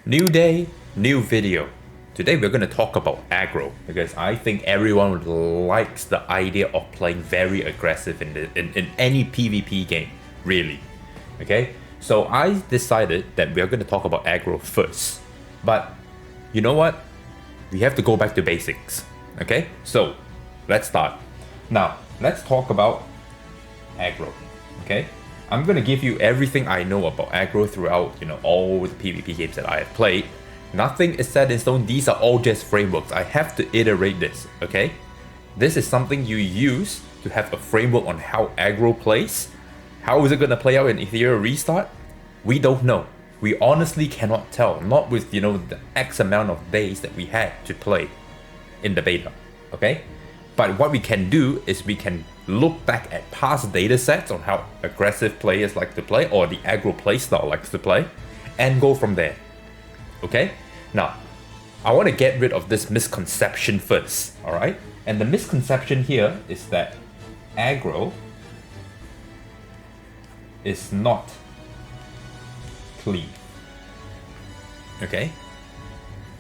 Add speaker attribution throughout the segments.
Speaker 1: New day, new video. Today we're going to talk about aggro because I think everyone likes the idea of playing very aggressive in any PvP game, really. Okay, so I decided that we're going to talk about aggro first. But you know what? We have to go back to basics. Okay, so let's start. Now, let's talk about aggro. Okay, I'm gonna give you everything I know about aggro throughout, all the PvP games that I have played. Nothing is set in stone. These are all just frameworks. I have to iterate this. Okay, this is something you use to have a framework on how aggro plays. How is it gonna play out in Etheria restart? We don't know. We honestly cannot tell. Not with the X amount of days that we had to play in the beta. Okay, but what we can do is we can look back at past data sets on how aggressive players like to play or the aggro playstyle likes to play and go from there. Okay? Now, I want to get rid of this misconception first, alright? And the misconception here is that aggro is not clean. Okay?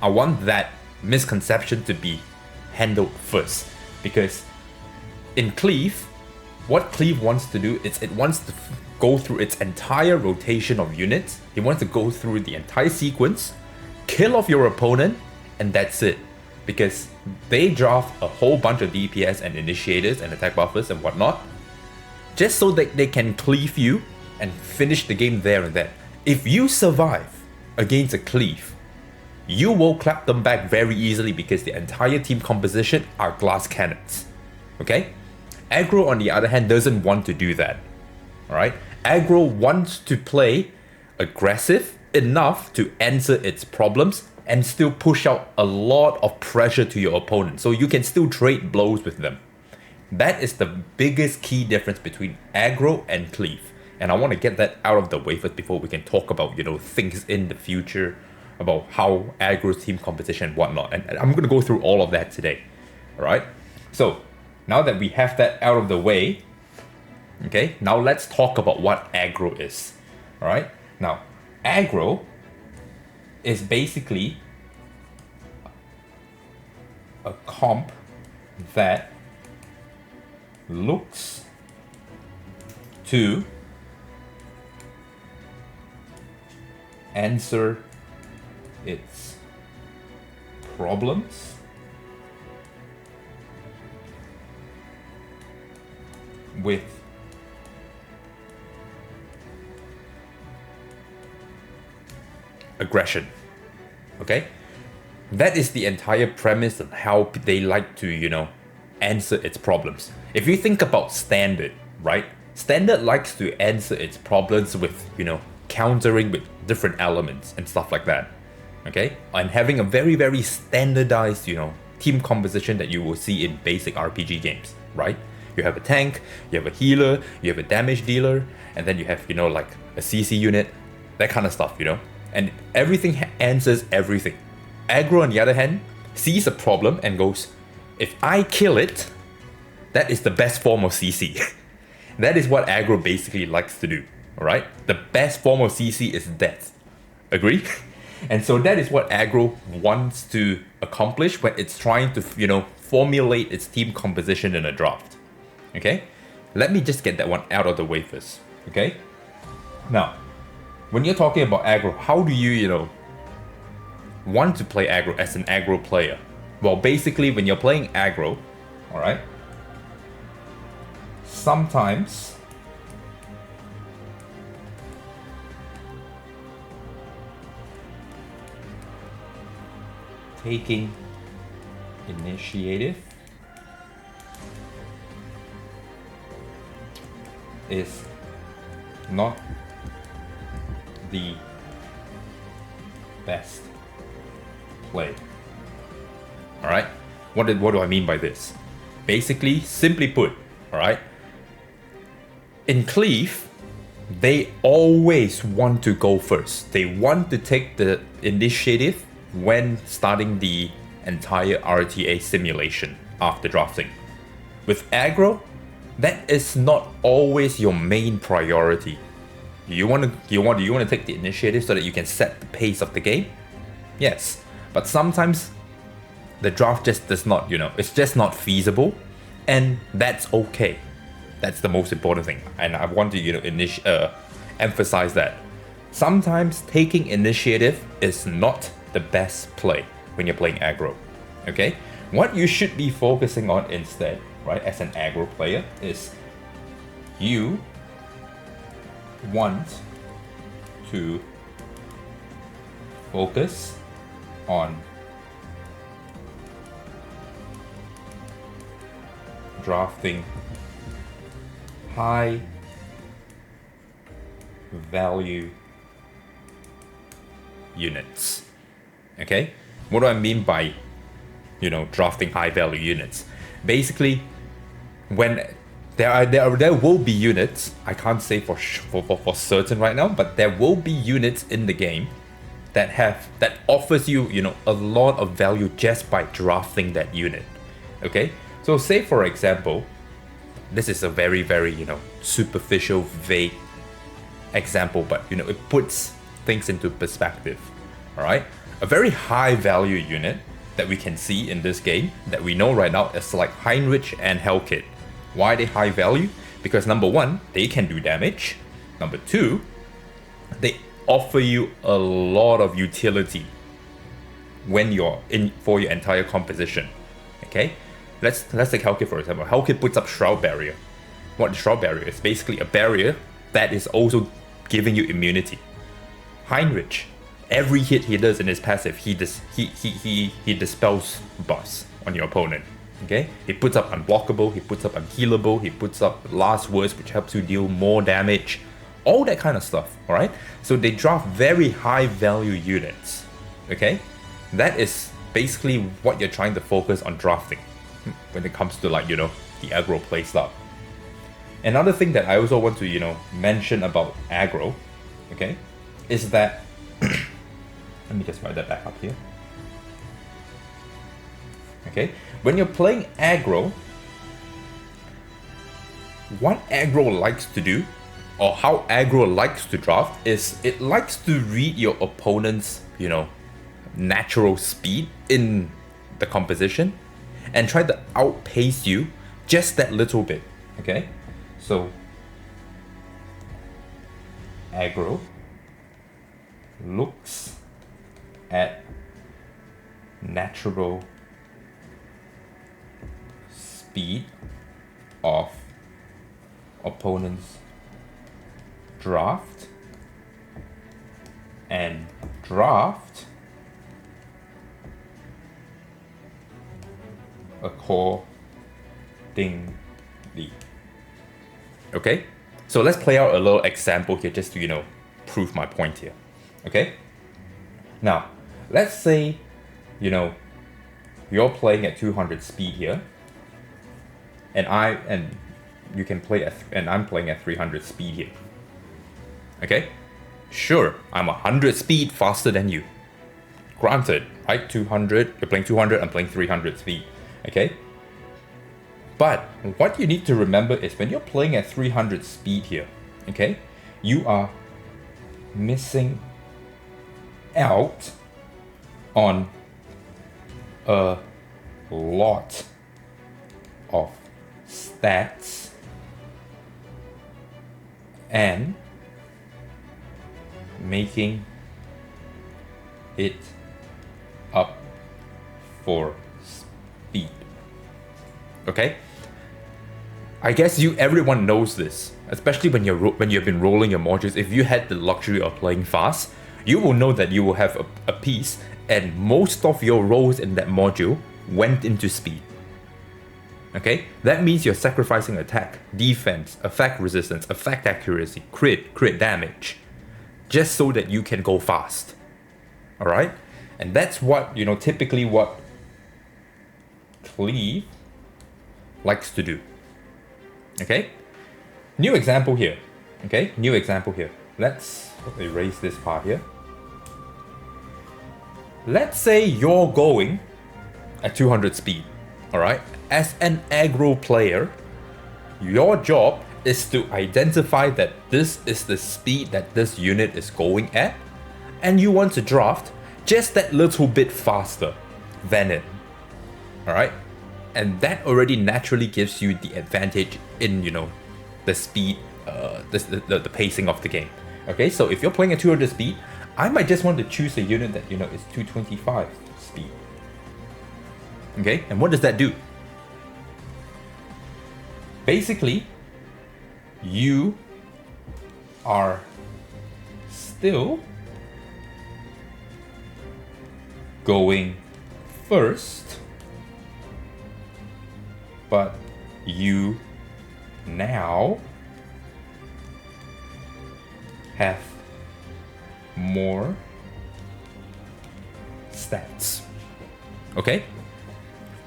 Speaker 1: I want that misconception to be handled first because in Cleave, what Cleave wants to do is it wants to go through its entire rotation of units. It wants to go through the entire sequence, kill off your opponent, and that's it. Because they draft a whole bunch of DPS and initiators and attack buffers and whatnot, just so that they can cleave you and finish the game there and then. If you survive against a Cleave, you will clap them back very easily because the entire team composition are glass cannons. Okay? Aggro, on the other hand, doesn't want to do that. Alright? Aggro wants to play aggressive enough to answer its problems and still push out a lot of pressure to your opponent. So you can still trade blows with them. That is the biggest key difference between aggro and cleave. And I want to get that out of the way first before we can talk about, things in the future, about how aggro's team composition and whatnot. And I'm going to go through all of that today. Alright? So, now that we have that out of the way, okay, now let's talk about what aggro is. Alright? Now, aggro is basically a comp that looks to answer its problems with aggression. Okay? That is the entire premise of how they like to, answer its problems. If you think about Standard, right? Standard likes to answer its problems with, countering with different elements and stuff like that. Okay? And having a very, very standardized, team composition that you will see in basic RPG games, right? You have a tank, you have a healer, you have a damage dealer, and then you have, like a CC unit, that kind of stuff, And everything answers everything. Aggro, on the other hand, sees a problem and goes, if I kill it, that is the best form of CC. That is what aggro basically likes to do, alright? The best form of CC is death. Agree? And so that is what aggro wants to accomplish when it's trying to, formulate its team composition in a draft. Okay, let me just get that one out of the way first. Okay, now when you're talking about aggro, how do you want to play aggro as an aggro player? Well, basically when you're playing aggro, all right, sometimes taking initiative is not the best play. Alright? What do I mean by this? Basically, simply put, alright? In Cleave, they always want to go first. They want to take the initiative when starting the entire RTA simulation after drafting. With aggro, that is not always your main priority. You want to take the initiative so that you can set the pace of the game? Yes, but sometimes the draft just does not, it's just not feasible, and that's okay. That's the most important thing, and I want to, emphasize that. Sometimes taking initiative is not the best play when you're playing aggro, okay? What you should be focusing on instead, right, as an aggro player, is you want to focus on drafting high value units. Okay, what do I mean by drafting high value units? Basically, when there will be units, I can't say for certain right now, but there will be units in the game that offers you a lot of value just by drafting that unit. Okay, so say for example, this is a very superficial, vague example, but it puts things into perspective. All right, a very high value unit that we can see in this game that we know right now is like Heinrich and Hellkit. Why are they high value? Because number one, they can do damage. Number two, they offer you a lot of utility when you're in for your entire composition. Okay, let's take Hellkit for example. Hellkit puts up Shroud Barrier. What is Shroud Barrier? It's basically a barrier that is also giving you immunity. Heinrich, every hit he does in his passive, he dispels buffs on your opponent. Okay, he puts up unblockable, he puts up unhealable, he puts up last words, which helps you deal more damage, all that kind of stuff. All right, so they draft very high value units. Okay, that is basically what you're trying to focus on drafting when it comes to the aggro playstyle. Another thing that I also want to mention about aggro, okay, is that let me just write that back up here. Okay, when you're playing aggro, what aggro likes to do, or how aggro likes to draft, is it likes to read your opponent's natural speed in the composition and try to outpace you just that little bit. Okay, so aggro looks at natural speed of opponent's draft and draft accordingly. Okay, so let's play out a little example here just to prove my point here. Okay, now let's say you're playing at 200 speed here, and you can play and I'm playing at 300 speed here. Okay, sure, I'm 100 speed faster than you. Granted, right? 200, you're playing 200, I'm playing 300 speed. Okay, but what you need to remember is when you're playing at 300 speed here, okay, you are missing out on a lot of stats and making it up for speed. Okay, I guess everyone knows this, especially when you've been rolling your modules. If you had the luxury of playing fast, you will know that you will have a piece, and most of your rolls in that module went into speed. Okay, that means you're sacrificing attack, defense, effect resistance, effect accuracy, crit damage, just so that you can go fast. All right, and that's what typically what Cleave likes to do. Okay, new example here. Okay, new example here. Let's erase this part here. Let's say you're going at 200 speed. All right, as an aggro player, your job is to identify that this is the speed that this unit is going at, and you want to draft just that little bit faster than it. Alright? And that already naturally gives you the advantage in, you know, the speed, the pacing of the game. Okay, so if you're playing at 200 speed, I might just want to choose a unit that, you know, is 225 speed. Okay, and what does that do? Basically, you are still going first, but you now have more stats. Okay?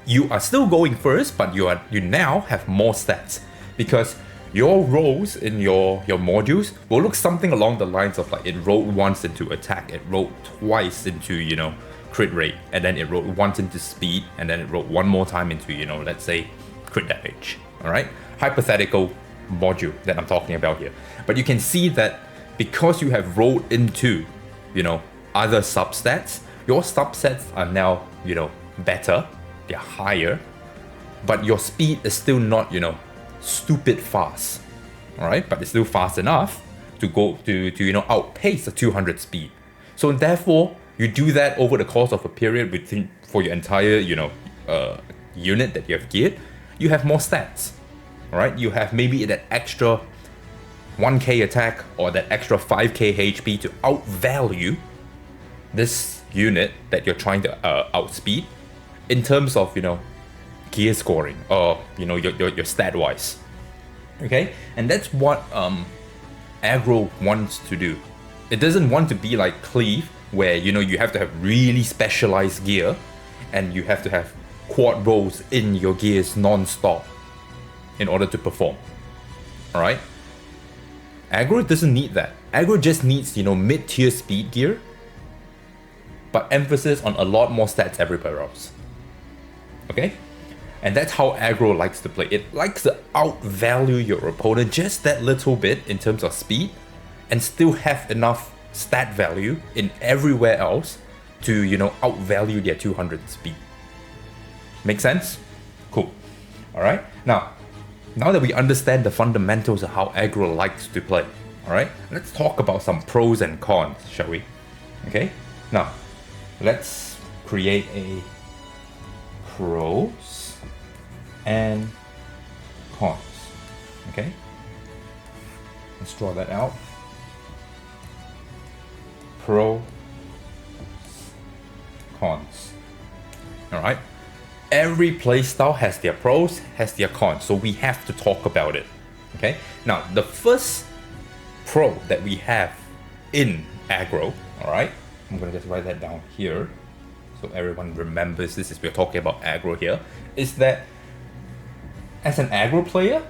Speaker 1: You are still going first, but you now have more stats because your rolls in your modules will look something along the lines of like it rolled once into attack, it rolled twice into, you know, crit rate, and then it rolled once into speed, and then it rolled one more time into, you know, let's say crit damage. Alright? Hypothetical module that I'm talking about here. But you can see that because you have rolled into, you know, other substats, your substats are now, you know, better, they're higher, but your speed is still not, you know, stupid fast. Alright? But it's still fast enough to go to you know, outpace the 200 speed. So therefore, you do that over the course of a period within for your entire, you know, unit that you have geared, you have more stats. Alright? You have maybe that extra 1k attack or that extra 5k HP to outvalue this unit that you're trying to outspeed in terms of, you know, gear scoring or, you know, your stat wise. Okay? And that's what Aggro wants to do. It doesn't want to be like Cleave, where, you know, you have to have really specialized gear and you have to have quad rolls in your gears non-stop in order to perform. Alright? Aggro doesn't need that. Aggro just needs, you know, mid-tier speed gear, but emphasis on a lot more stats everywhere else. Okay? And that's how Aggro likes to play. It likes to outvalue your opponent just that little bit in terms of speed and still have enough stat value in everywhere else to, you know, outvalue their 200 speed. Make sense? Cool. Alright? Now that we understand the fundamentals of how Aggro likes to play, alright, let's talk about some pros and cons, shall we? Okay? Now, let's create a pros and cons. Okay? Let's draw that out. Pro, cons. Alright? Every playstyle has their pros, has their cons, so we have to talk about it. Okay? Now, the first pro that we have in Aggro, alright? I'm gonna just write that down here so everyone remembers this is we're talking about Aggro here, is that as an Aggro player,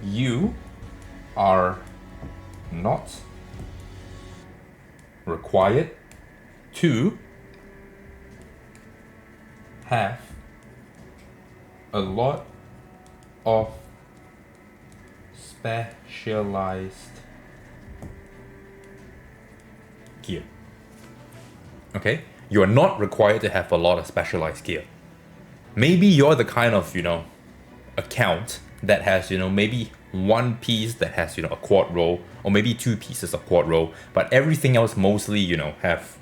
Speaker 1: you are not required to have a lot of specialized gear. Okay? You are not required to have a lot of specialized gear. Maybe you're the kind of, you know, account that has, you know, maybe one piece that has, you know, a quad roll, or maybe two pieces of quad roll, but everything else mostly, you know, have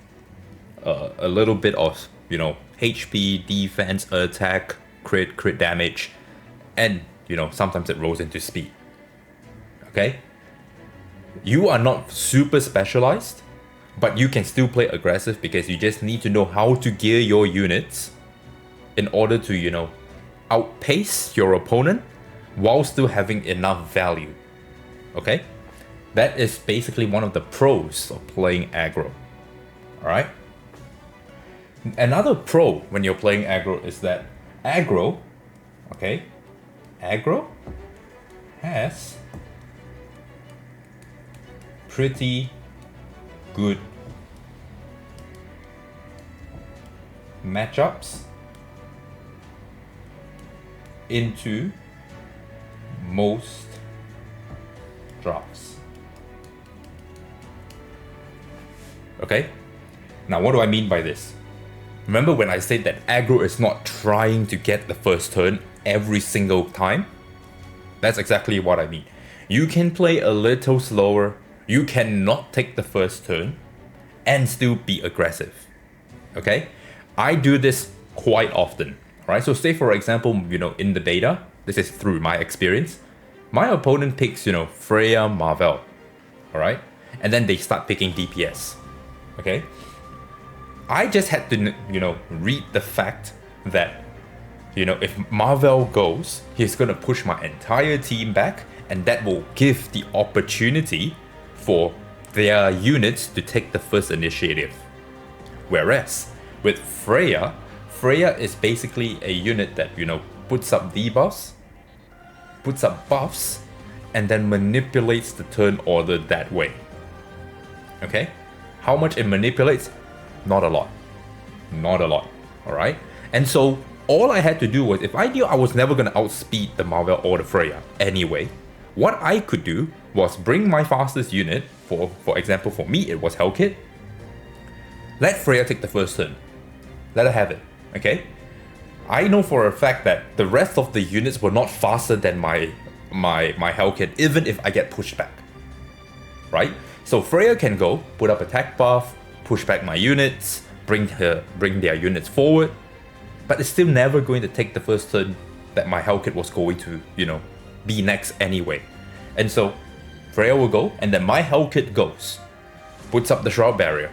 Speaker 1: a little bit of, you know, HP, defense, attack, crit damage, and, you know, sometimes it rolls into speed. Okay? You are not super specialized, but you can still play aggressive because you just need to know how to gear your units in order to, you know, outpace your opponent while still having enough value. Okay? That is basically one of the pros of playing Aggro. Alright? Another pro when you're playing Aggro is that Aggro, okay, Aggro has pretty good matchups into most drafts. Okay? Now, what do I mean by this? Remember when I said that aggro is not trying to get the first turn every single time? That's exactly what I mean. You can play a little slower, you cannot take the first turn, and still be aggressive. Okay? I do this quite often. Right? So say for example, in the beta, this is through my experience, my opponent picks, Freya, Marvel. Alright? And then they start picking DPS. Okay? I just had to, read the fact that, if Marvel goes, he's gonna push my entire team back, and that will give the opportunity for their units to take the first initiative. Whereas, with Freya is basically a unit that, puts up debuffs, puts up buffs, and then manipulates the turn order that way. Okay? How much it manipulates? Not a lot. Not a lot. Alright? And so, all I had to do was, if I knew I was never going to outspeed the Marvel or the Freya anyway, what I could do was bring my fastest unit, for example, for me it was Hellkit, let Freya take the first turn. Let her have it. Okay? I know for a fact that the rest of the units were not faster than my Hellkit, even if I get pushed back. Right? So Freya can go, put up attack buff, push back my units, bring their units forward, but it's still never going to take the first turn that my Hellkit was going to, be next anyway. And so Freya will go, and then my Hellkit goes, puts up the Shroud Barrier.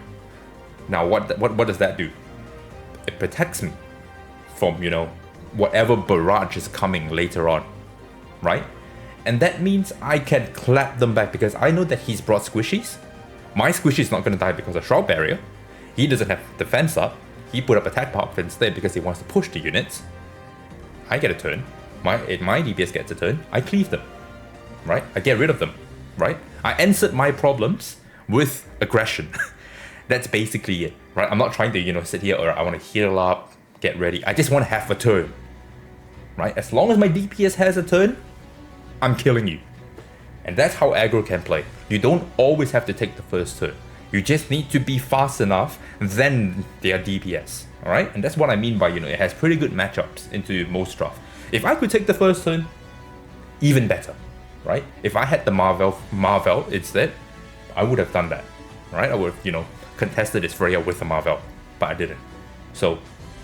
Speaker 1: Now what does that do? It protects me from, whatever barrage is coming later on, right? And that means I can clap them back because I know that he's brought squishies. My squishy is not going to die because of Shroud Barrier. He doesn't have defense up. He put up attack buff instead because he wants to push the units. I get a turn. My DPS gets a turn. I cleave them, right? I get rid of them, right? I answered my problems with aggression. That's basically it, right? I'm not trying to, sit here or I want to heal up, get ready. I just want to have a turn, right? As long as my DPS has a turn, I'm killing you. And that's how aggro can play. You don't always have to take the first turn. You just need to be fast enough than their DPS, alright? And that's what I mean by, it has pretty good matchups into most draft. If I could take the first turn, even better, right? If I had the Marvel instead, I would have done that, right? I would have, contested this Freya with the Marvel, but I didn't. So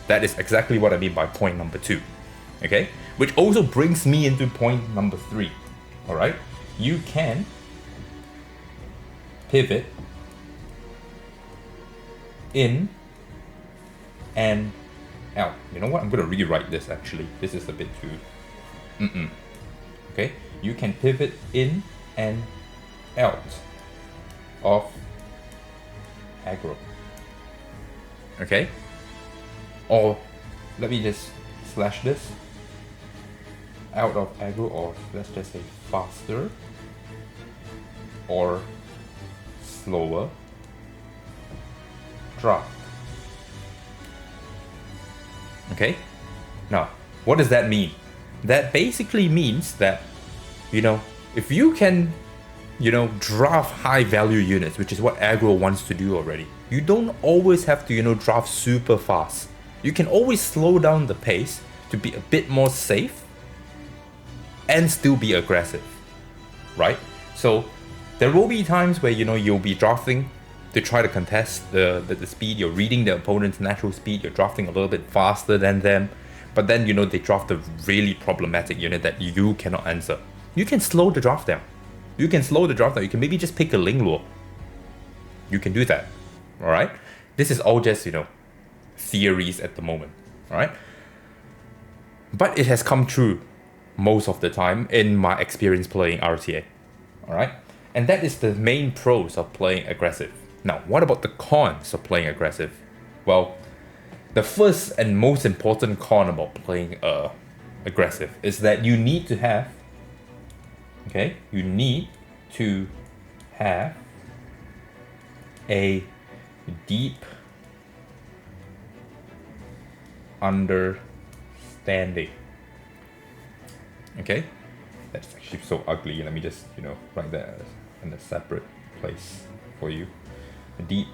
Speaker 1: that is exactly what I mean by point number 2, okay? Which also brings me into point number 3, alright? You can pivot in and out. You know what? I'm going to rewrite this actually. This is a bit too... Okay? You can pivot in and out of aggro. Okay? Or let me just slash this. Out of aggro, or let's just say faster or slower draft. Okay? Now, what does that mean? That basically means that, if you can, draft high value units, which is what aggro wants to do already, you don't always have to, draft super fast. You can always slow down the pace to be a bit more safe and still be aggressive, right? So there will be times where, you'll be drafting to try to contest the speed. You're reading the opponent's natural speed, you're drafting a little bit faster than them, but then, they draft a really problematic unit that you cannot answer. You can slow the draft down. You can maybe just pick a Ling Lure. You can do that, alright? This is all just, theories at the moment, alright? But it has come true most of the time in my experience playing RTA, alright? And that is the main pros of playing aggressive. Now, what about the cons of playing aggressive? Well, the first and most important con about playing aggressive is that you need to have, a deep understanding. Okay? That's actually so ugly. Let me just, write that in a separate place for you. A deep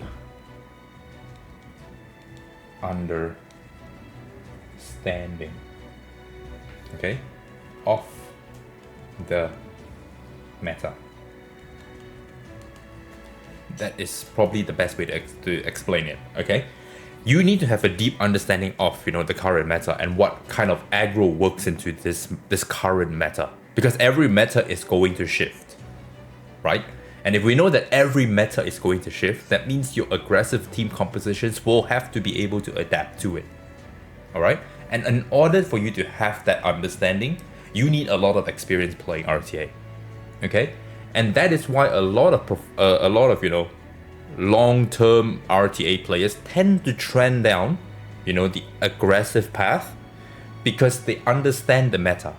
Speaker 1: understanding, okay, of the meta. That is probably the best way to explain it, okay? You need to have a deep understanding of, you know, the current meta and what kind of aggro works into this current meta. Because every meta is going to shift, right? And if we know that every meta is going to shift, that means your aggressive team compositions will have to be able to adapt to it, all right? And in order for you to have that understanding, you need a lot of experience playing RTA, okay? And that is why a lot of you know, long-term RTA players tend to trend down, you know, the aggressive path because they understand the meta.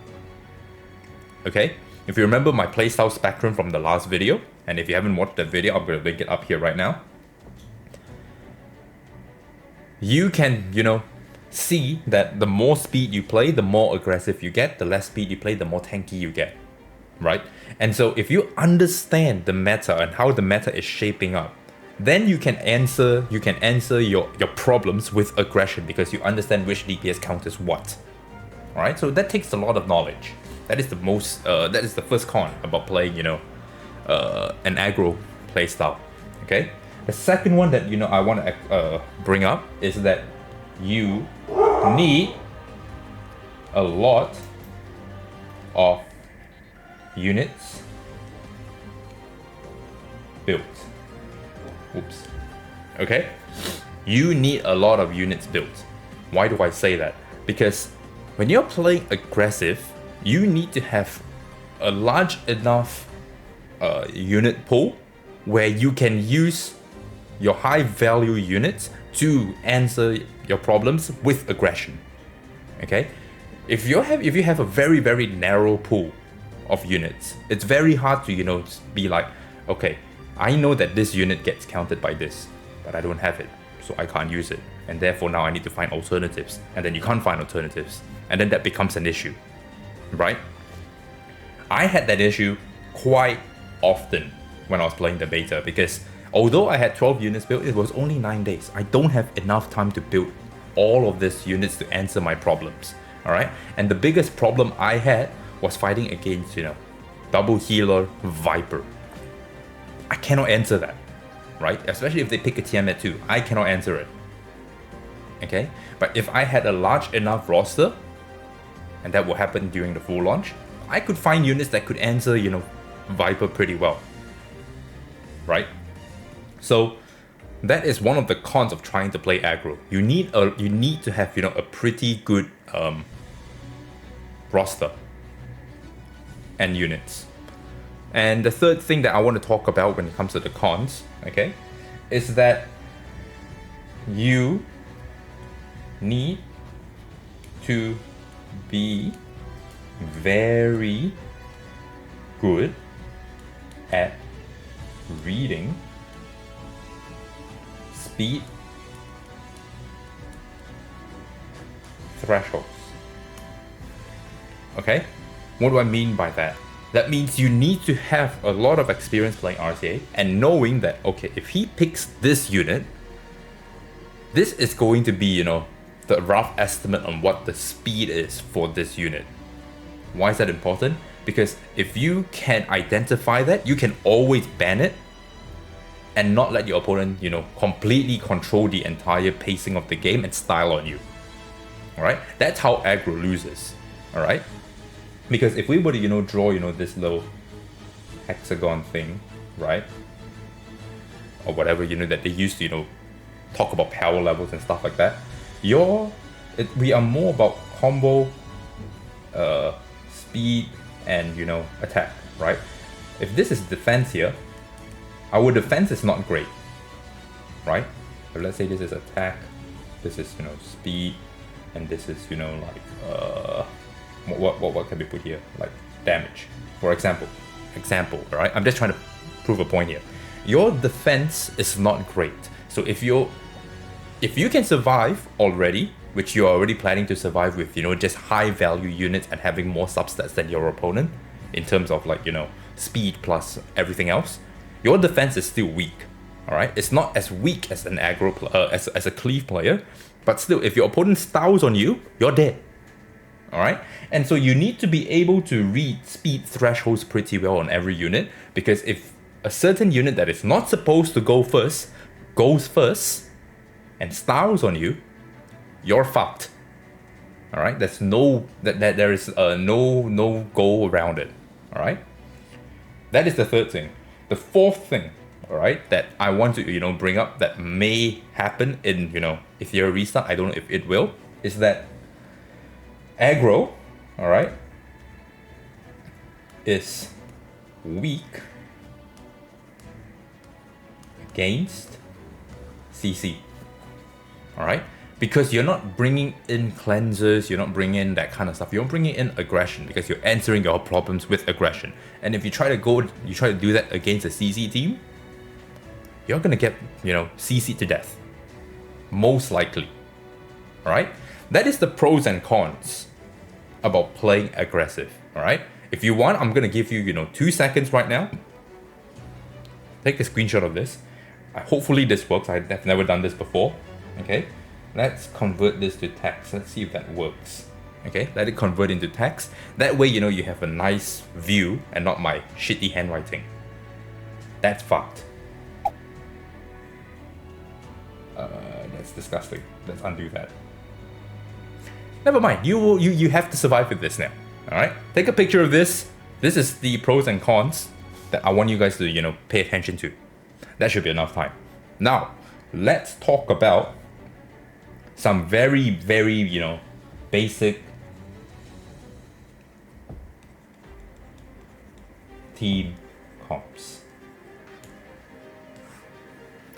Speaker 1: Okay? If you remember my playstyle spectrum from the last video, and if you haven't watched that video, I'm going to link it up here right now. You can, you know, see that the more speed you play, the more aggressive you get. The less speed you play, the more tanky you get. Right? And so if you understand the meta and how the meta is shaping up, then you can answer your problems with aggression because you understand which DPS counters what. Alright, so that takes a lot of knowledge. That is the first con about playing, you know, an aggro playstyle. Okay? The second one that, you know, I want to bring up is that you need a lot of units built. Oops. Okay? You need a lot of units built. Why do I say that? Because when you're playing aggressive, you need to have a large enough unit pool where you can use your high value units to answer your problems with aggression. Okay? If you have a very, very narrow pool of units, it's very hard to, you know, be like, okay, I know that this unit gets countered by this, but I don't have it, so I can't use it, and therefore now I need to find alternatives, and then you can't find alternatives, and then that becomes an issue, right? I had that issue quite often when I was playing the beta, because although I had 12 units built, it was only 9 days. I don't have enough time to build all of these units to answer my problems, all right? And the biggest problem I had was fighting against, you know, double healer Viper. I cannot answer that, right? Especially if they pick a Tiamat too. I cannot answer it. Okay? But if I had a large enough roster, and that will happen during the full launch, I could find units that could answer, you know, Viper pretty well. Right? So that is one of the cons of trying to play aggro. You need to have, you know, a pretty good roster and units. And the third thing that I want to talk about when it comes to the cons, okay, is that you need to be very good at reading speed thresholds. Okay? What do I mean by that? That means you need to have a lot of experience playing RTA and knowing that, okay, if he picks this unit, this is going to be, you know, the rough estimate on what the speed is for this unit. Why is that important? Because if you can identify that, you can always ban it and not let your opponent, you know, completely control the entire pacing of the game and style on you. Alright? That's how aggro loses. Alright? Because if we were to, you know, draw, you know, this little hexagon thing, right? Or whatever, you know, that they used to, you know, talk about power levels and stuff like that. We are more about combo, speed, and, you know, attack, right? If this is defense here, our defense is not great, right? So let's say this is attack, this is, you know, speed, and this is, you know, like, what can we put here? Like damage, for example, right? I'm just trying to prove a point here. Your defense is not great. So if you can survive already, which you're already planning to survive with, you know, just high value units and having more substats than your opponent in terms of, like, you know, speed plus everything else, your defense is still weak, All right, it's not as weak as an aggro as a cleave player, but still, if your opponent styles on you, you're dead. All right, and so you need to be able to read speed thresholds pretty well on every unit, because if a certain unit that is not supposed to go first goes first and styles on you, you're fucked. All right, there's no there is no go around it. All right, that is the third thing. The fourth thing, all right, that I want to bring up that may happen in Etheria restart. I don't know if it will. Is that aggro, all right, is weak against CC. All right, because you're not bringing in cleansers, you're not bringing in that kind of stuff. You're bringing in aggression because you're answering your problems with aggression. And if you try to do that against a CC team, you're gonna get CC to death, most likely. All right, that is the pros and cons about playing aggressive. All right, if you want, I'm gonna give you 2 seconds right now. Take a screenshot of this. Hopefully this works. I've never done this before. Okay, let's convert this to text. Let's see if that works. Okay, let it convert into text. That way, you have a nice view and not my shitty handwriting. That's fucked. That's disgusting. Let's undo that. Never mind. You have to survive with this now. All right. Take a picture of this. This is the pros and cons that I want you guys to pay attention to. That should be enough time. Now, let's talk about some very, very basic team comps.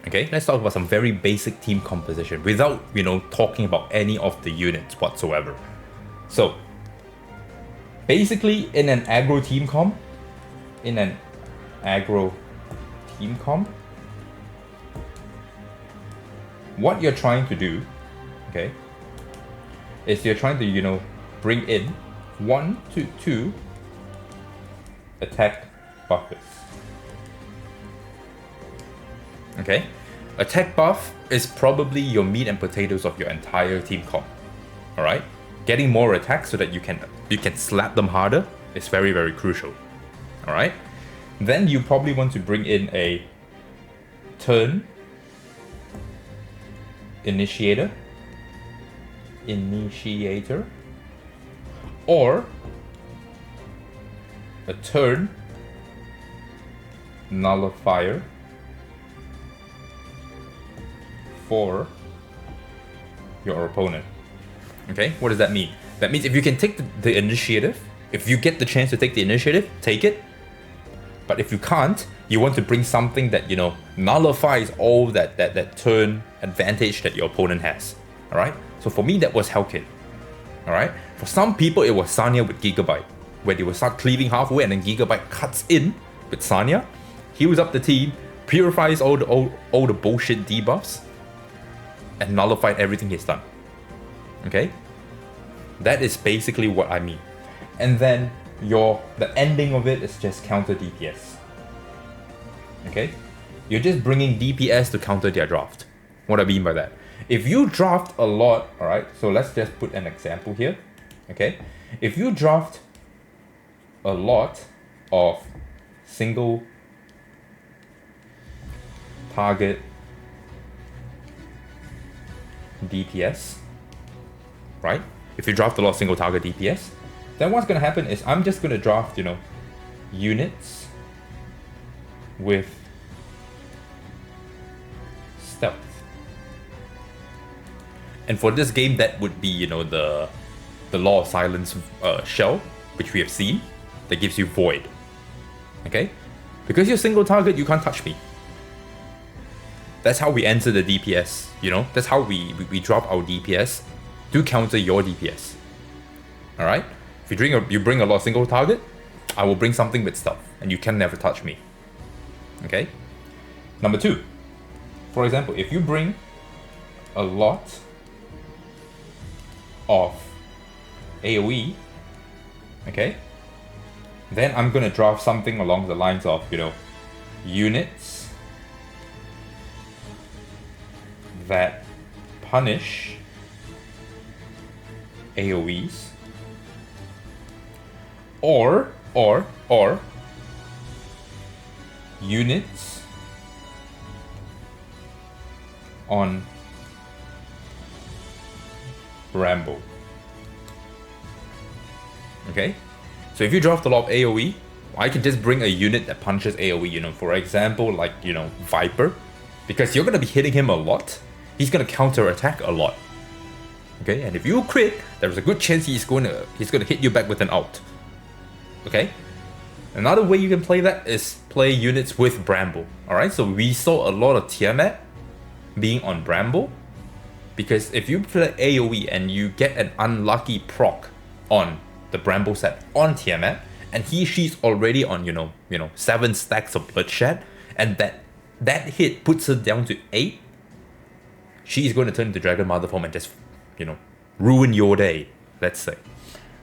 Speaker 1: Okay, let's talk about some very basic team composition without talking about any of the units whatsoever. So basically, in an aggro team comp, what you're trying to do, okay, is you're trying to bring in 1 to 2 attack buffers. Okay, attack buff is probably your meat and potatoes of your entire team comp. All right, getting more attacks so that you can slap them harder is very, very crucial. All right, then you probably want to bring in a turn initiator, or a turn nullifier for your opponent. Okay, what does that mean? That means if you can take the initiative, if you get the chance to take the initiative, take it. But if you can't, you want to bring something that nullifies all that turn advantage that your opponent has. All right. So for me, that was Hellkit. All right. For some people, it was Sanya with Gigabyte, where they will start cleaving halfway and then Gigabyte cuts in with Sanya, heals up the team, purifies all the bullshit debuffs, and nullified everything he's done. Okay, that is basically what I mean. And then the ending of it is just counter DPS. Okay, you're just bringing DPS to counter their draft. What I mean by that, if you draft a lot, all right. So let's just put an example here. Okay, if you draft a lot of single target DPS, right? If you draft a lot of single target DPS, then what's gonna happen is I'm just gonna draft, units with stealth. And for this game, that would be, the Law of Silence shell, which we have seen, that gives you Void. Okay? Because you're single target, you can't touch me. That's how we answer the DPS, That's how we drop our DPS to counter your DPS. Alright? If you bring a lot of single target, I will bring something with stealth, and you can never touch me. Okay? Number 2. For example, if you bring a lot of AoE, okay, then I'm gonna draft something along the lines of, units that punish AoEs or units on Bramble. Okay, so if you draft a lot of AoE, I can just bring a unit that punches AoE, you know, for example, like, you know, Viper, because you're gonna be hitting him a lot, he's gonna counter attack a lot. Okay, and if you crit, there's a good chance he's gonna hit you back with an ult. Okay, another way you can play that is play units with Bramble. Alright, so we saw a lot of Tiamat being on Bramble, because if you play AoE and you get an unlucky proc on the Bramble set on Tiamat, and she's already on, you know, 7 stacks of bloodshed, and that hit puts her down to 8, she's going to turn into Dragon Mother form and just, you know, ruin your day, let's say.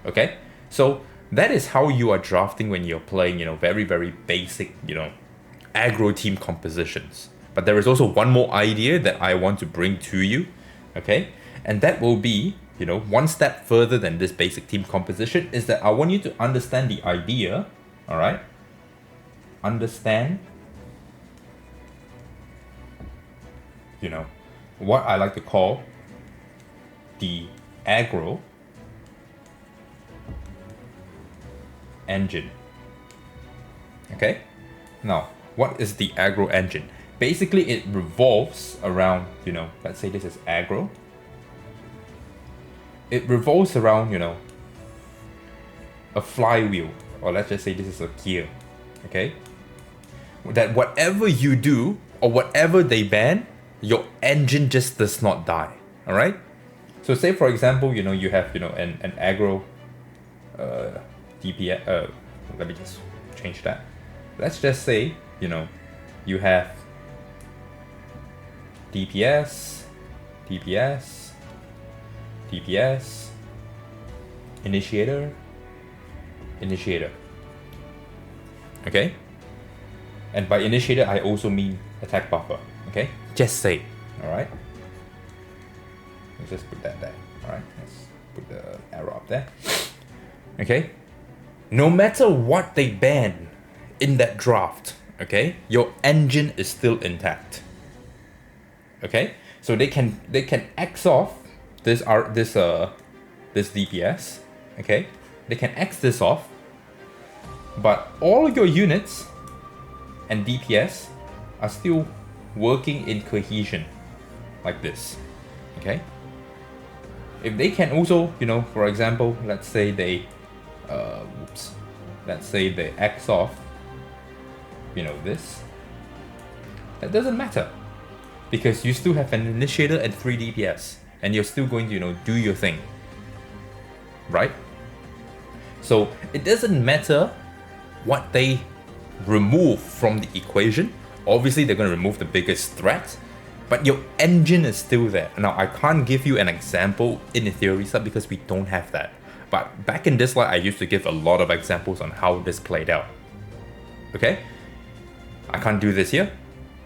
Speaker 1: Okay, so that is how you are drafting when you're playing, you know, very, very basic, you know, aggro team compositions. But there is also one more idea that I want to bring to you, okay? And that will be, you know, one step further than this basic team composition, is that I want you to understand the idea, all right? Understand, you know, what I like to call the Aggro Engine. Okay? Now, what is the Aggro Engine? Basically, it revolves around, you know, let's say this is aggro. It revolves around, you know, a flywheel, or let's just say this is a gear. Okay? That whatever you do, or whatever they ban, your engine just does not die. Alright? So say for example, you know, you have, you know, an aggro DPS, let me just change that. Let's just say, you know, you have DPS, initiator. Okay? And by initiator, I also mean attack buffer. Okay? Just say. Alright? Let's just put that there. Alright? Let's put the arrow up there. Okay? No matter what they ban in that draft, okay, your engine is still intact. Okay? So they can X off this DPS. Okay? They can X this off, but all your units and DPS are still working in cohesion like this. Okay? If they can also, you know, for example, let's say they let's say they X off, you know, this, that doesn't matter, because you still have an initiator and 3 DPS, and you're still going to, you know, do your thing, right? So it doesn't matter what they remove from the equation. Obviously they're going to remove the biggest threat, but your engine is still there. Now I can't give you an example in Etheria because we don't have that. But back in this slide, I used to give a lot of examples on how this played out. Okay? I can't do this here,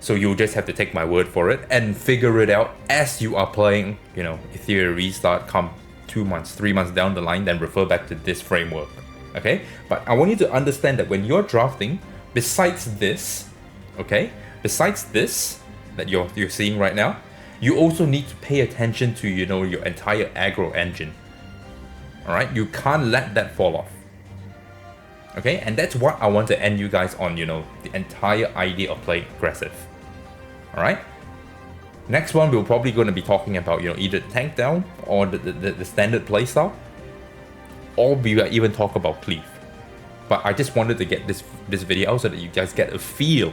Speaker 1: so you'll just have to take my word for it and figure it out as you are playing, you know, Etheria Restart come 2 months, 3 months down the line, then refer back to this framework. Okay? But I want you to understand that when you're drafting, besides this, okay, besides this that you're seeing right now, you also need to pay attention to, you know, your entire aggro engine. Alright, you can't let that fall off. Okay, and that's what I want to end you guys on, you know, the entire idea of playing aggressive. Alright? Next one, we're probably going to be talking about, you know, either tank down or the standard playstyle, or we will even talk about cleave. But I just wanted to get this video out so that you guys get a feel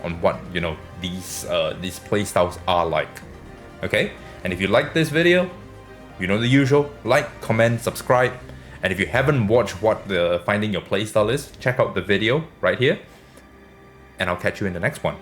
Speaker 1: on what, you know, these playstyles are like. Okay? And if you like this video, you know the usual, like, comment, subscribe, and if you haven't watched what the finding your playstyle is, check out the video right here, and I'll catch you in the next one.